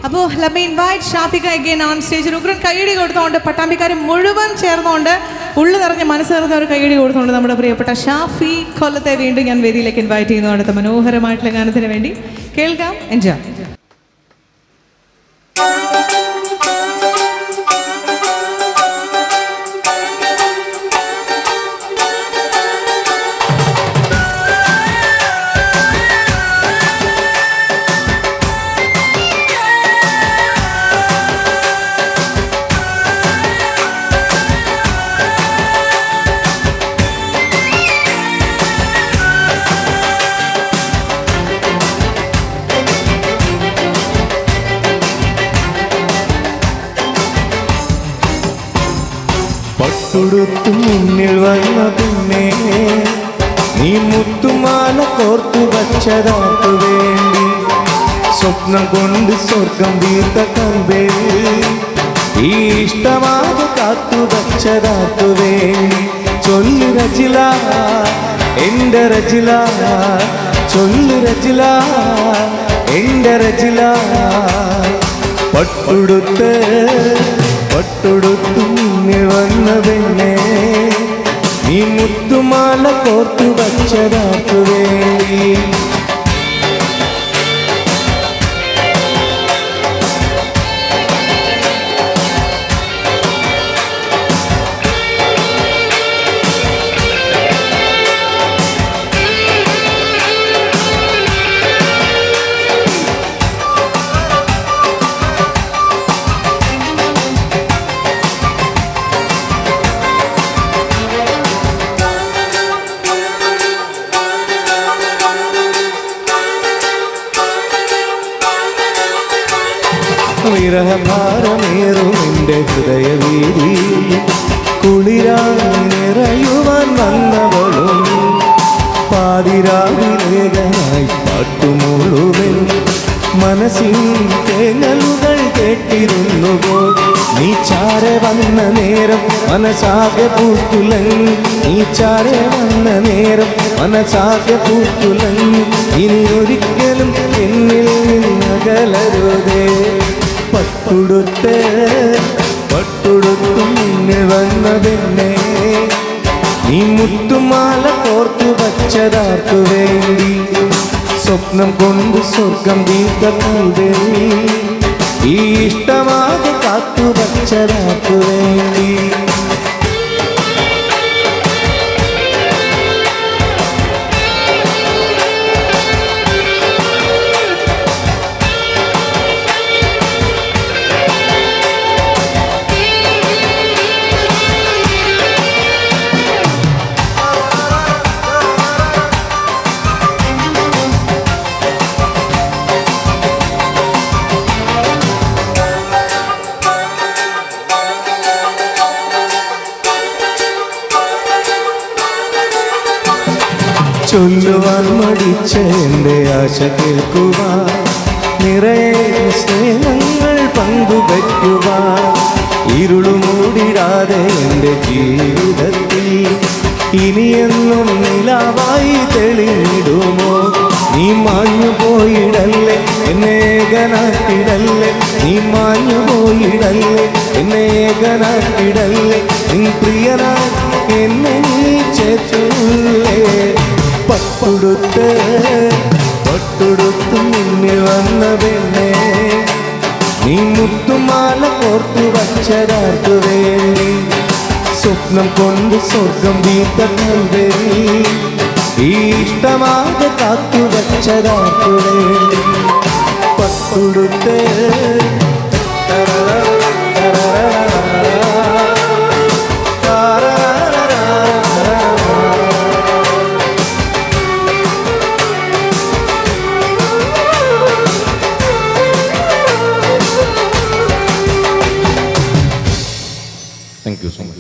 അപ്പോൾ let me invite Shafika again on stage. ഉഗ്രൻ കൈയടി കൊടുത്തുകൊണ്ട് പട്ടാമ്പിക്കാർ മുഴുവൻ ചേർന്നുകൊണ്ട് ഉള്ളു നിറഞ്ഞ് മനസ്സ് നിറഞ്ഞ ഒരു കൈയടി കൊടുത്തുകൊണ്ട് നമ്മുടെ പ്രിയപ്പെട്ട ഷാഫി കൊല്ലത്തെ വീണ്ടും ഞാൻ വേദിയിലേക്ക് ഇൻവൈറ്റ് ചെയ്യുന്നു. അടുത്ത മനോഹരമായിട്ടുള്ള ഗാനത്തിന് വേണ്ടി കേൾക്കാം. എൻജോയ്. പട്ടുടുത്തു മുന്നിൽ വന്ന പിന്നെ നീ മുത്തുമാല കോർത്തു വച്ചതാക്കു വേണ്ടി സ്വപ്നം കൊണ്ട് സ്വർഗം വീർത്ത കമ്പേ ഈ ഇഷ്ടമാകെ കാത്തു വച്ചതാക്കു വേണ്ടി ചൊല്ലു രജില എൻ്റെ രജില ചൊല്ലു രജില എൻ്റെ രജില പട്ടുടുത്തു മുന്നിൽ വന്ന പെണ്ണേ നീ മുത്തുമാല കോർത്തു വച്ചതാക്കു വേണ്ടി വിരഹഭാരമേറും എൻ്റെ ഹൃദയവീതി കുളിരായി നിറയുവാൻ വന്നവളും പാതിരാവിലേകനായി പാട്ടുമൂളുവൻ മനസ്സിൻ തേങ്ങലുകൾ കേട്ടിരുന്നുവോ നീ ചാരെ വന്ന നേരം മനസാകെ പൂത്തുലൻ നീ ചാരെ വന്ന നേരം മനസാകെ പൂത്തുലൻ ഇനി ഒരിക്കലും എന്നിൽ നിന്നകലരുതേ പട്ടുടുത്തു മുന്നിൽ വന്ന പെണ്ണേ നീ മുത്തുമാല കോർത്തു വച്ചതാർക്കു വേണ്ടി സ്വപ്നം കൊണ്ട് സ്വർഗം വീർത്ത കമ്പേ ഈ ഇഷ്ടമാകെ കാത്തു വച്ചതാർക്കു വേണ്ടി ചൊല്ലുവാൻ മടിച്ച എൻ്റെ ആശ കേൾക്കുവാൻ നിറയെ സ്നേഹങ്ങൾ പങ്കുവയ്ക്കുവാൻ ഇരുളുമൂടിടാതെ എൻ്റെ ജീവിതത്തിൽ ഇനിയെന്നും നിലാവായി തെളിഞ്ഞിടുമോ നീ മാഞ്ഞു പോയിടല്ലേ എന്നെ ഏകനാക്കിടല്ലേ നീ മാഞ്ഞു പോയിടല്ലേ എന്നെ ഏകനാക്കിടല്ലേ നിൻ പ്രിയനായി എന്നെ നീ ചേർത്തുള്ളേ പട്ടുടുത്തു മുന്നിൽ വന്ന പെണ്ണേ നീ മുത്തുമാല കോർത്തു വച്ചതാർക്കു വേണ്ടി സ്വപ്നം കൊണ്ട് സ്വർഗം വീർത്ത കമ്പേ ഈ ഇഷ്ടമാകെ കാത്തു വച്ചതാർക്കു വേണ്ടി പട്ടുടുത്ത് Thank you so much.